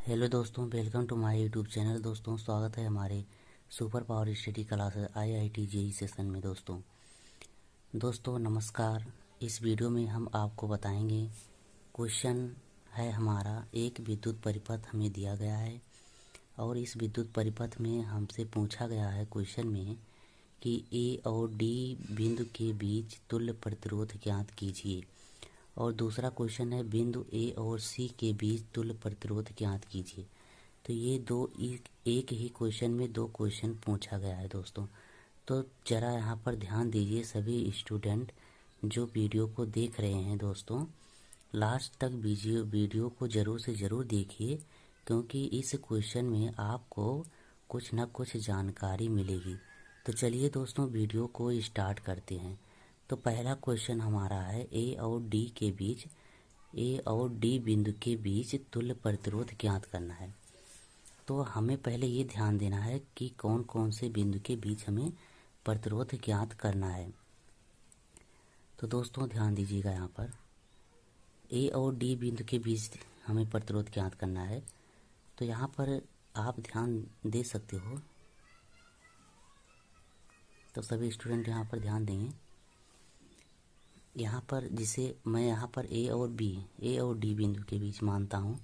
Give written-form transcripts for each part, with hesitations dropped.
Hello दोस्तों, welcome to my YouTube channel. दोस्तों, स्वागत है हमारे super power study classes IIT JEE session में। दोस्तों नमस्कार। इस वीडियो में हम आपको बताएंगे, क्वेश्चन है हमारा, एक विद्युत परिपथ हमें दिया गया है और इस विद्युत परिपथ में हमसे पूछा गया है क्वेश्चन में कि ए और डी बिंदु के बीच तुल्य प्रतिरोध ज्ञात कीजिए। और दूसरा क्वेश्चन है, बिंदु ए और सी के बीच तुल्य प्रतिरोध ज्ञात कीजिए। तो ये एक ही क्वेश्चन में दो क्वेश्चन पूछा गया है दोस्तों। तो जरा यहाँ पर ध्यान दीजिए सभी स्टूडेंट जो वीडियो को देख रहे हैं। दोस्तों लास्ट तक वीडियो को ज़रूर से ज़रूर देखिए, क्योंकि इस क्वेश्चन में आपको कुछ न कुछ जानकारी मिलेगी। तो चलिए दोस्तों वीडियो को स्टार्ट करते हैं। तो पहला क्वेश्चन हमारा है, ए और डी बिंदु के बीच तुल्य प्रतिरोध ज्ञात करना है। तो हमें पहले ये ध्यान देना है कि कौन कौन से बिंदु के बीच हमें प्रतिरोध ज्ञात करना है। तो दोस्तों ध्यान दीजिएगा, यहाँ पर ए और डी बिंदु के बीच हमें प्रतिरोध ज्ञात करना है। तो यहाँ पर आप ध्यान दे सकते हो, तो सभी स्टूडेंट यहाँ पर ध्यान देंगे। यहाँ पर जिसे मैं यहाँ पर ए और डी बिंदु के बीच मानता हूँ।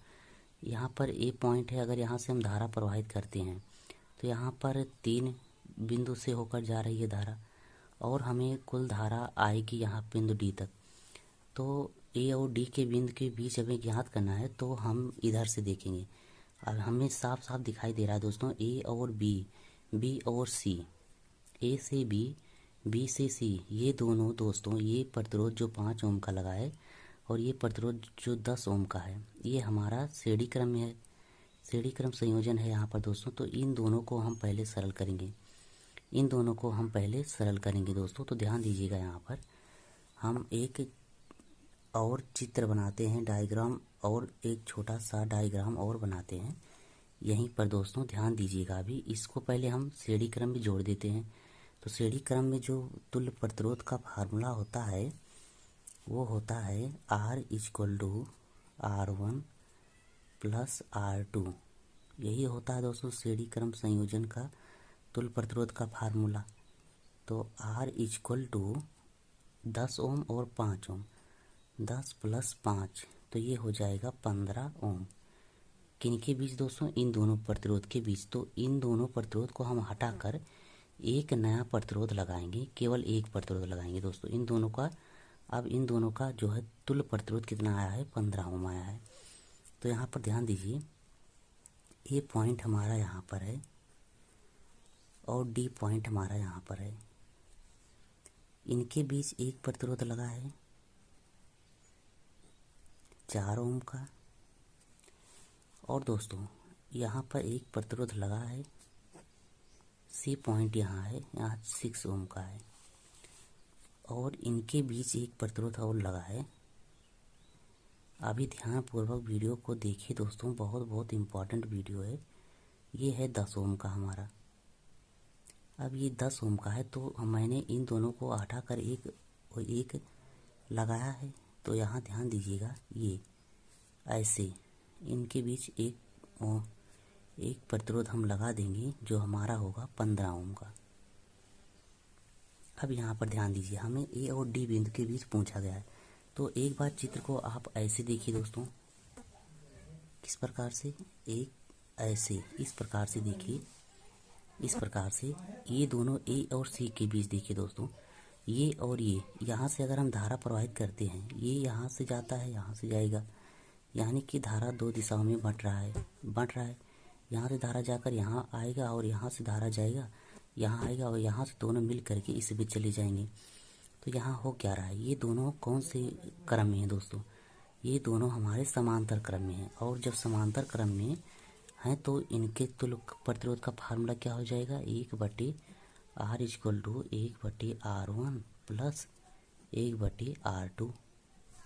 यहाँ पर ए पॉइंट है, अगर यहाँ से हम धारा प्रवाहित करते हैं तो यहाँ पर 3 बिंदु से होकर जा रही है धारा, और हमें कुल धारा आएगी यहाँ बिंदु डी तक। तो ए और डी के बिंदु के बीच हमें ज्ञात करना है, तो हम इधर से देखेंगे। अब हमें साफ साफ दिखाई दे रहा है दोस्तों, ए और बी और सी, ए से बी से सी, ये दोनों दोस्तों, ये प्रतिरोध जो 5 ओम का लगा है और ये प्रतिरोध जो 10 ओम का है, ये हमारा श्रेणी क्रम में है, श्रेणी क्रम संयोजन है यहाँ पर दोस्तों। तो इन दोनों को हम पहले सरल करेंगे, दोस्तों। तो ध्यान दीजिएगा, यहाँ पर हम एक और चित्र बनाते हैं, डायग्राम, और एक छोटा सा डायग्राम और बनाते हैं यहीं पर दोस्तों। ध्यान दीजिएगा, अभी इसको पहले हम श्रेणी क्रम में जोड़ देते हैं। तो श्रेणी क्रम में जो तुल्य प्रतिरोध का फार्मूला होता है वो होता है R=R1 + R2। यही होता है दोस्तों श्रेणी क्रम संयोजन का तुल्य प्रतिरोध का फार्मूला। तो R=10 ओम और 5 ओम, 10 + 5, तो ये हो जाएगा 15 ओम। किनके बीच दोस्तों? इन दोनों प्रतिरोध के बीच। तो इन दोनों प्रतिरोध को हम हटाकर एक नया प्रतिरोध लगाएंगे, केवल एक प्रतिरोध लगाएंगे दोस्तों इन दोनों का। अब इन दोनों का जो है तुल्य प्रतिरोध कितना आया है? 15 ओम आया है। तो यहाँ पर ध्यान दीजिए, ए पॉइंट हमारा यहाँ पर है और डी पॉइंट हमारा यहाँ पर है। इनके बीच एक प्रतिरोध लगा है 4 ओम का, और दोस्तों यहाँ पर एक प्रतिरोध लगा है, सी पॉइंट यहाँ है, यहाँ 6 ओम का है, और इनके बीच एक प्रतिरोध और लगा है। अभी ध्यानपूर्वक वीडियो को देखिए दोस्तों, बहुत इम्पोर्टेंट वीडियो है। ये है 10 ओम का हमारा। अब ये 10 ओम का है, तो मैंने इन दोनों को हटाकर एक लगाया है। तो यहाँ ध्यान दीजिएगा, ये ऐसे इनके बीच एक प्रतिरोध हम लगा देंगे जो हमारा होगा 15 ओम का। अब यहाँ पर ध्यान दीजिए, हमें ए और डी बिंदु के बीच पूछा गया है। तो एक बार चित्र को आप ऐसे देखिए दोस्तों, किस प्रकार से, एक ऐसे इस प्रकार से देखिए, इस प्रकार से ये दोनों ए और सी के बीच देखिए दोस्तों, ये और ये, यहाँ से अगर हम धारा प्रवाहित करते हैं, ये यहाँ से जाता है, यहाँ से जाएगा, यानी कि धारा 2 दिशाओं में बंट रहा है। यहाँ से धारा जाकर यहाँ आएगा और यहाँ से धारा जाएगा, यहाँ आएगा, और यहाँ से दोनों मिल करके इस बीच चले जाएंगे। तो यहाँ हो क्या रहा है? ये दोनों कौन से क्रम में हैं दोस्तों? ये दोनों हमारे समांतर क्रम में हैं, और जब समांतर क्रम में हैं तो इनके तुल्य प्रतिरोध का फार्मूला क्या हो जाएगा? 1/R=1/R1 + 1/R2।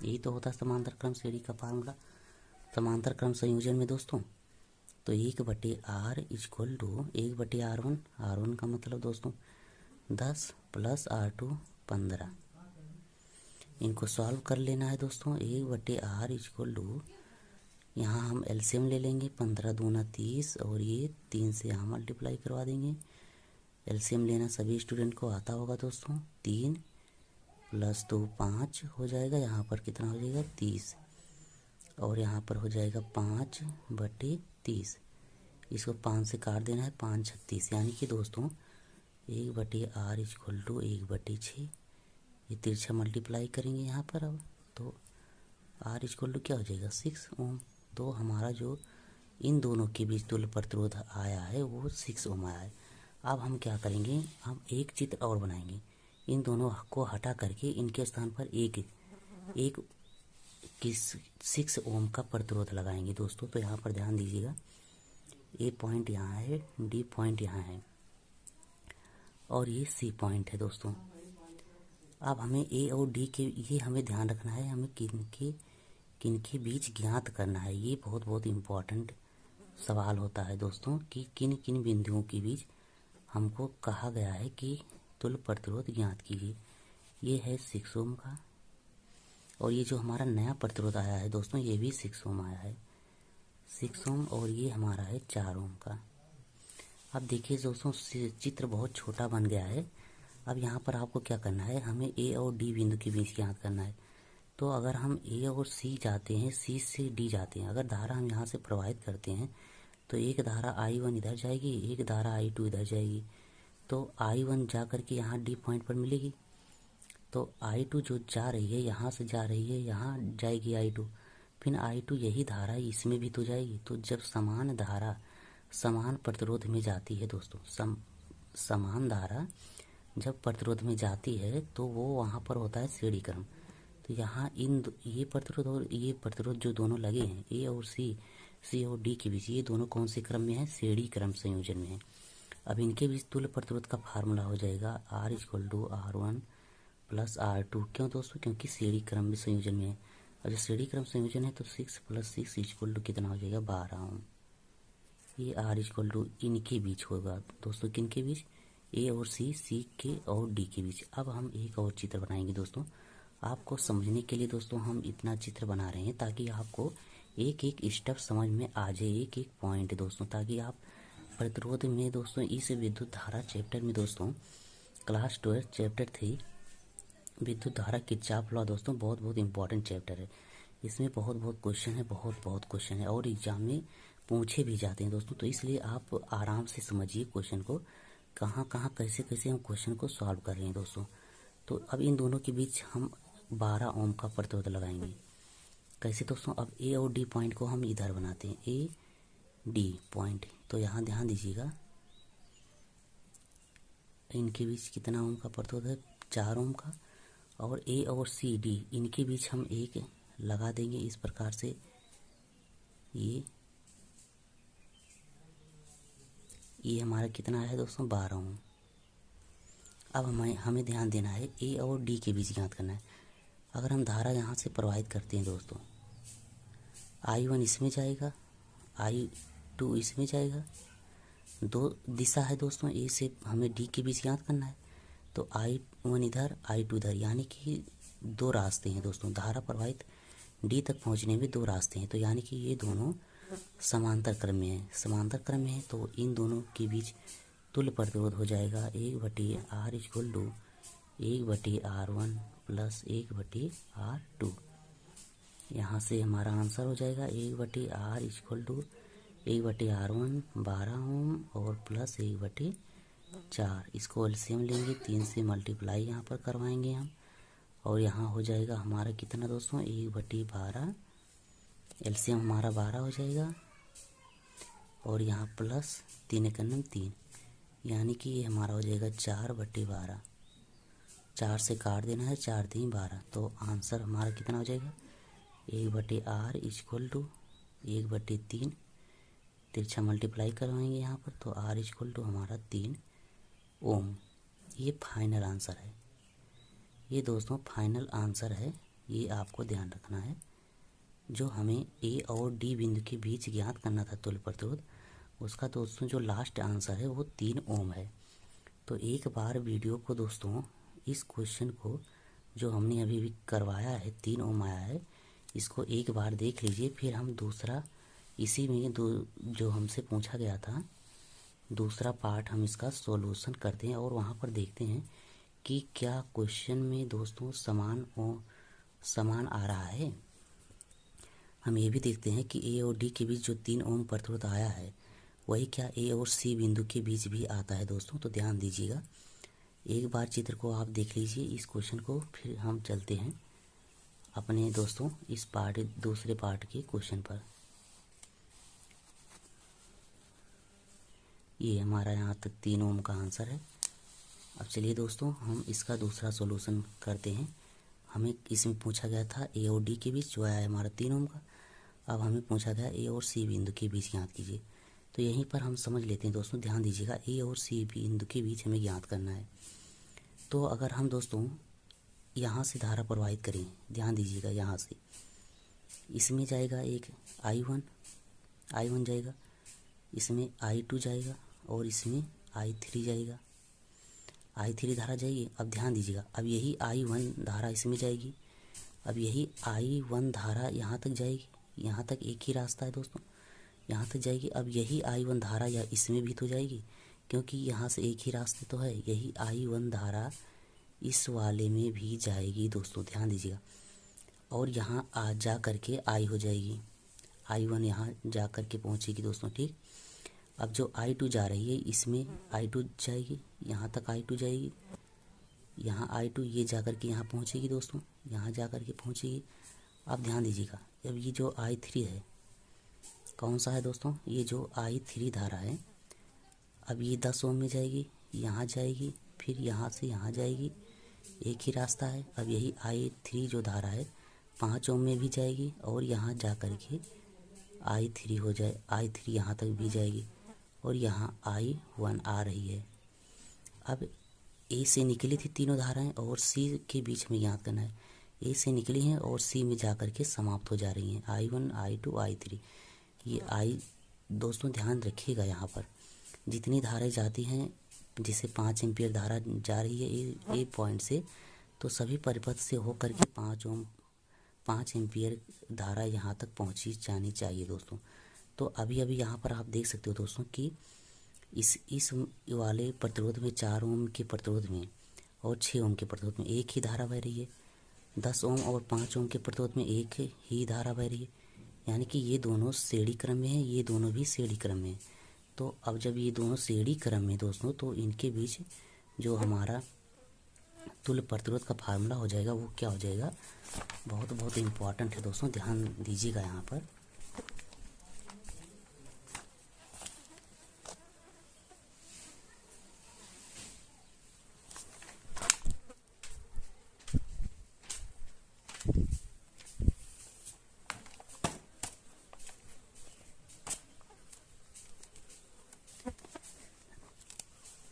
यही तो होता है समांतर क्रम श्रेणी का फार्मूला समांतर क्रम संयोजन में दोस्तों। तो 1/R=1/R1, R1 का मतलब दोस्तों 10 + R2 15। इनको सॉल्व कर लेना है दोस्तों। 1/R= यहाँ हम एलसीएम ले लेंगे, 15 दूना 30 और ये 3 से यहाँ मल्टीप्लाई करवा देंगे। एलसीएम लेना सभी स्टूडेंट को आता होगा दोस्तों। 3 + 2 5 हो जाएगा, यहाँ पर कितना हो जाएगा 30 और यहाँ पर हो जाएगा 5/30। इसको 5 से काट देना है, 5 36, यानी कि दोस्तों 1/r = 1/6। ये तिरछा मल्टीप्लाई करेंगे यहाँ पर अब, तो R = क्या हो जाएगा 6 ओम। तो हमारा जो इन दोनों के बीच तुल्य प्रतिरोध आया है वो 6 ओम आया है। अब हम क्या करेंगे, हम एक चित्र और बनाएंगे। इन दोनों को हटा करके इनके स्थान पर एक 6 ओम का प्रतिरोध लगाएंगे दोस्तों। तो यहाँ पर ध्यान दीजिएगा, A पॉइंट यहाँ है, D पॉइंट यहाँ है और ये C पॉइंट है दोस्तों। अब हमें A और D के ये हमें ध्यान रखना है, हमें किनके बीच ज्ञात करना है। ये बहुत इम्पोर्टेंट सवाल होता है दोस्तों कि किन किन बिंदुओं के बीच हमको कहा गया है कि तुल्य प्रतिरोध ज्ञात कीजिए। ये है 6 ओम का और ये जो हमारा नया प्रतिरोध आया है दोस्तों ये भी 6 ओम आया है, 6 ओम, और ये हमारा है 4 ओम का। अब देखिए दोस्तों चित्र बहुत छोटा बन गया है। अब यहाँ पर आपको क्या करना है, हमें A और D बिंदु के बीच ज्ञात करना है। तो अगर हम A और C जाते हैं, C से D जाते हैं, अगर धारा हम यहाँ से प्रवाहित करते हैं तो एक धारा I1 इधर जाएगी, एक धारा I2 इधर जाएगी। तो I1 जा कर के यहाँ D पॉइंट पर मिलेगी, तो I2 जो जा रही है यहाँ से जा रही है, यहाँ जाएगी I2, फिर I2 यही धारा इसमें भी तो जाएगी। तो जब समान धारा समान प्रतिरोध में जाती है दोस्तों, समान धारा जब प्रतिरोध में जाती है तो वो वहाँ पर होता है श्रेणी क्रम। तो यहाँ ये प्रतिरोध और ये प्रतिरोध जो दोनों लगे हैं A और C और D के बीच, ये दोनों कौन से क्रम में है, श्रेणी क्रम संयोजन में है। अब इनके बीच तुल्य प्रतिरोध का फार्मूला हो जाएगा R = R1 + R2। क्यों दोस्तों, क्योंकि श्रेणी क्रम में संयोजन में है। और जो श्रेणी क्रम संयोजन है तो 6 + 6 = कितना हो जाएगा 12 ओम। ये R = इनके बीच होगा दोस्तों, किनके बीच, A और C के और D के बीच। अब हम एक और चित्र बनाएंगे दोस्तों, आपको समझने के लिए दोस्तों हम इतना चित्र बना रहे हैं ताकि आपको एक एक स्टेप समझ में आ जाए, एक एक पॉइंट दोस्तों, ताकि आप प्रतिरोध में दोस्तों इस विद्युत धारा चैप्टर में दोस्तों क्लास 12 चैप्टर 3 विद्युत धारा किरचॉफ लॉ दोस्तों बहुत इंपॉर्टेंट चैप्टर है। इसमें बहुत क्वेश्चन है, बहुत क्वेश्चन है और एग्जाम में पूछे भी जाते हैं दोस्तों। तो इसलिए आप आराम से समझिए क्वेश्चन को, कहाँ कैसे हम क्वेश्चन को सॉल्व कर रहे हैं दोस्तों। तो अब इन दोनों के बीच हम 12 ओम का प्रतिरोध लगाएंगे। कैसे दोस्तों, अब A और D पॉइंट को हम इधर बनाते हैं, A D पॉइंट। तो यहाँ ध्यान दीजिएगा, इनके बीच कितना ओम का प्रतिरोध है, 4 ओम का। और A और C D इनके बीच हम एक लगा देंगे इस प्रकार से, ये हमारा कितना है दोस्तों 12 ओम। अब हमें ध्यान देना है A और D के बीच ज्ञात करना है। अगर हम धारा यहाँ से प्रवाहित करते हैं दोस्तों, I1 इसमें जाएगा, I2 इसमें जाएगा, दो दिशा है दोस्तों, A से हमें D के बीच ज्ञात करना है। तो I1 इधर, I2 इधर, यानी कि 2 रास्ते हैं दोस्तों, धारा प्रवाहित D तक पहुँचने में 2 रास्ते हैं। तो यानी कि ये दोनों समांतर क्रम में है, तो इन दोनों के बीच तुल्य प्रतिरोध हो जाएगा 1/R = 1/R1 + 1/R2। यहाँ से हमारा आंसर हो जाएगा 1/R = 1/R1 12 ओम और प्लस 1/4। इसको एलसीएम लेंगे, 3 से मल्टीप्लाई यहाँ पर करवाएंगे हम, और यहाँ हो जाएगा हमारा कितना दोस्तों 1/12। एलसीएम हमारा 12 हो जाएगा और यहाँ प्लस 3 × 3, यानी कि ये हमारा हो जाएगा 4/12। 4 से काट देना है, 4 × 3 = 12। तो आंसर हमारा कितना हो जाएगा 1/R = 1/3। तिरछा मल्टीप्लाई करवाएंगे यहाँ पर, तो R = हमारा 3 ओम। ये फाइनल आंसर है, ये दोस्तों फाइनल आंसर है। ये आपको ध्यान रखना है, जो हमें A और D बिंदु के बीच ज्ञात करना था तुल्य प्रतिरोध, उसका दोस्तों जो लास्ट आंसर है वो 3 ओम है। तो एक बार वीडियो को दोस्तों, इस क्वेश्चन को जो हमने अभी भी करवाया है 3 ओम आया है, इसको एक बार देख लीजिए, फिर हम दूसरा इसी में जो हमसे पूछा गया था दूसरा पार्ट हम इसका सॉल्यूशन करते हैं और वहाँ पर देखते हैं कि क्या क्वेश्चन में दोस्तों समान आ रहा है। हम ये भी देखते हैं कि ए और डी के बीच जो 3 ओम प्रतिरोध आया है वही क्या ए और सी बिंदु के बीच भी आता है दोस्तों। तो ध्यान दीजिएगा, एक बार चित्र को आप देख लीजिए इस क्वेश्चन को, फिर हम चलते हैं अपने दोस्तों इस दूसरे पार्ट के क्वेश्चन पर। ये हमारा यहाँ तक 3 ओम का आंसर है। अब चलिए दोस्तों हम इसका दूसरा सॉल्यूशन करते हैं। हमें इसमें पूछा गया था ए और डी के बीच जो आया है हमारा 3 ओम का। अब हमें पूछा गया ए और सी बिंदु के बीच ज्ञात कीजिए। तो यहीं पर हम समझ लेते हैं दोस्तों, ध्यान दीजिएगा, ए और सी बिंदु के बीच हमें ज्ञात करना है। तो अगर हम दोस्तों यहाँ से धारा प्रवाहित करें, ध्यान दीजिएगा, यहाँ से इसमें जाएगा एक I1 जाएगा, इसमें I2 जाएगा और इसमें I3 जाएगा, I3 धारा जाएगी। अब ध्यान दीजिएगा, अब यही I1 धारा इसमें जाएगी, अब यही I1 धारा यहाँ तक जाएगी, यहाँ तक एक ही रास्ता है दोस्तों, यहाँ तक जाएगी। अब यही I1 धारा या इसमें भी तो जाएगी, क्योंकि यहाँ से एक ही रास्ते तो है। यही I1 धारा इस वाले में भी जाएगी दोस्तों, ध्यान दीजिएगा, और यहाँ आ जा करके I हो जाएगी, I1 यहाँ जा करके पहुँचेगी दोस्तों, ठीक। अब जो I2 जा रही है इसमें I2 जाएगी, यहाँ तक I2 जाएगी, यहाँ I2 ये जा करके यहाँ पहुँचेगी दोस्तों, यहाँ जा करके पहुँचेगी। अब ध्यान दीजिएगा, अब ये जो I3 है कौन सा है दोस्तों, ये जो I3 धारा है, अब ये 10 ओम में जाएगी, यहाँ जाएगी, फिर यहाँ से यहाँ जाएगी, एक ही रास्ता है। अब यही I3 जो धारा है 5 ओम में भी जाएगी और यहाँ जा कर के I3 यहाँ तक भी जाएगी और यहाँ I1 आ रही है। अब ए से निकली थी तीनों धाराएं और सी के बीच में ज्ञात करना है। ए से निकली हैं और सी में जा कर के समाप्त हो जा रही हैं, I1 I2 I3। ये दोस्तों ध्यान रखिएगा, यहाँ पर जितनी धाराएं जाती हैं, जैसे 5 एम्पियर धारा जा रही है ए पॉइंट से, तो सभी परिपथ से होकर के 5 एम्पियर धारा यहाँ तक पहुँची जानी चाहिए दोस्तों। तो अभी यहाँ पर आप देख सकते हो दोस्तों कि इस वाले प्रतिरोध में 4 ओम के प्रतिरोध में और 6 ओम के प्रतिरोध में एक ही धारा बह रही है, 10 ओम और 5 ओम के प्रतिरोध में एक ही धारा बह रही है, यानी कि ये दोनों श्रेणी क्रम में है, ये दोनों भी श्रेणी क्रम में है। तो अब जब ये दोनों श्रेणी क्रम में दोस्तों, तो इनके बीच जो हमारा तुल्य प्रतिरोध का फार्मूला हो जाएगा वो क्या हो जाएगा, बहुत इम्पॉर्टेंट है दोस्तों, ध्यान दीजिएगा यहाँ पर।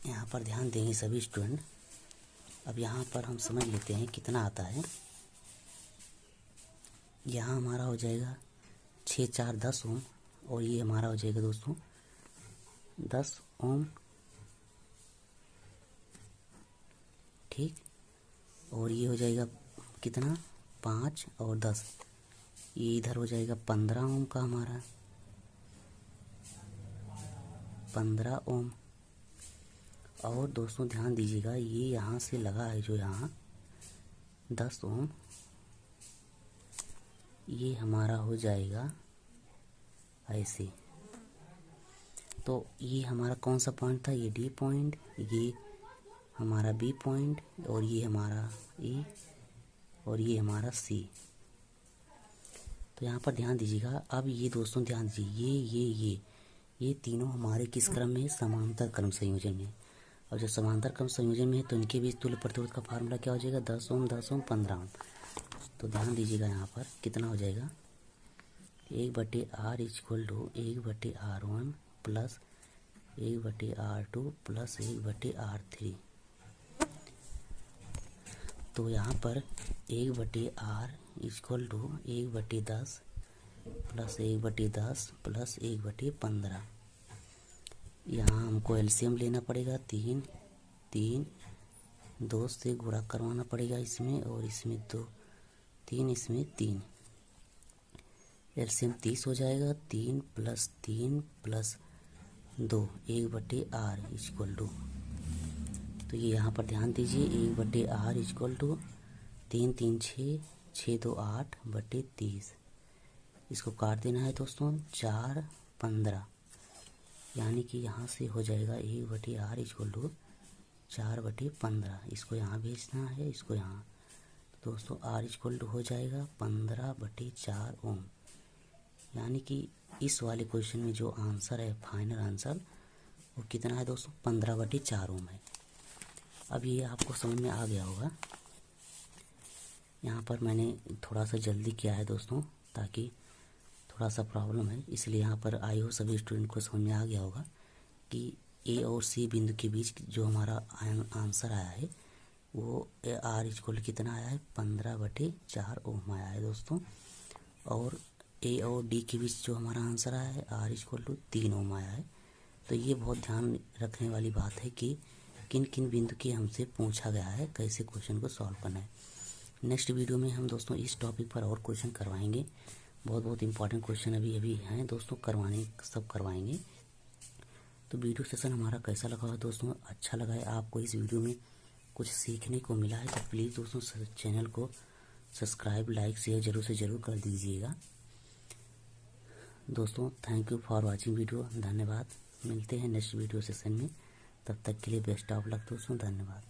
यहाँ पर ध्यान देंगे सभी स्टूडेंट। अब यहाँ पर हम समझ लेते हैं कितना आता है। यहाँ हमारा हो जाएगा 6 4 10 ओम और ये हमारा हो जाएगा दोस्तों 10 ओम, ठीक। और ये हो जाएगा कितना, 5 और 10, ये इधर हो जाएगा 15 ओम का हमारा, 15 ओम। और दोस्तों ध्यान दीजिएगा, ये यहाँ से लगा है जो यहाँ 10 ओम, ये हमारा हो जाएगा ऐसे। तो ये हमारा कौन सा पॉइंट था, ये डी पॉइंट, ये हमारा बी पॉइंट और ये हमारा ई और ये हमारा सी। तो यहाँ पर ध्यान दीजिएगा। अब ये दोस्तों ध्यान दीजिए, ये तीनों हमारे किस क्रम में है, समांतर क्रम संयोजन में। और जब समांतर क्रम संयोजन में है तो इनके बीच तुल्य प्रतिरोध का फार्मूला क्या हो जाएगा, 10 ओम 10 ओम 15 ओम। तो ध्यान दीजिएगा यहाँ पर कितना हो जाएगा, 1/R equal to 1/R1 plus 1/R2 plus 1/R3। तो यहाँ पर 1/R equal to 1/10 plus 1/10 plus 1/15। यहाँ हमको एलसीएम लेना पड़ेगा, 3 2 से गुणा करवाना पड़ेगा इसमें, और इसमें 2 3 इसमें 3। एलसीएम 30 हो जाएगा। 3 + 3 + 2 1/r इक्वल टू, तो ये यहाँ पर ध्यान दीजिए 1/r इक्वल टू 3 3 6 6 2 8/30। इसको काट देना है दोस्तों, 4 15, यानी कि यहाँ से हो जाएगा 1/r इक्वल टू 4/15। इसको यहाँ भेजना है, इसको यहाँ, तो दोस्तों r इक्वल टू हो जाएगा 15/4 ओम। यानी कि इस वाले क्वेश्चन में जो आंसर है, फाइनल आंसर, वो कितना है दोस्तों, 15/4 ओम है। अब ये आपको समझ में आ गया होगा। यहाँ पर मैंने थोड़ा सा जल्दी किया है दोस्तों, ताकि थोड़ा सा प्रॉब्लम है, इसलिए यहाँ पर आई हो सभी स्टूडेंट को समझ में आ गया होगा कि ए और सी बिंदु के बीच जो हमारा आंसर आया है वो r इक्वल कितना आया है, 15/4 ओम आया है दोस्तों। और ए और डी के बीच जो हमारा आंसर आया है r इक्वल टू 3 ओम आया है। तो ये बहुत ध्यान रखने वाली बात है कि किन किन बिंदु की हमसे पूछा गया है, कैसे क्वेश्चन को सॉल्व करना है। नेक्स्ट वीडियो में हम दोस्तों इस टॉपिक पर और क्वेश्चन करवाएंगे। बहुत बहुत इंपॉर्टेंट क्वेश्चन अभी हैं दोस्तों, सब करवाएंगे। तो वीडियो सेशन हमारा कैसा लगा है दोस्तों, अच्छा लगा है आपको, इस वीडियो में कुछ सीखने को मिला है, तो प्लीज़ दोस्तों चैनल को सब्सक्राइब, लाइक, शेयर जरूर से ज़रूर कर दीजिएगा दोस्तों। Thank you for watching video, धन्यवाद। मिलते हैं नेक्स्ट वीडियो सेशन में, तब तक के लिए बेस्ट ऑफ लक दोस्तों, धन्यवाद।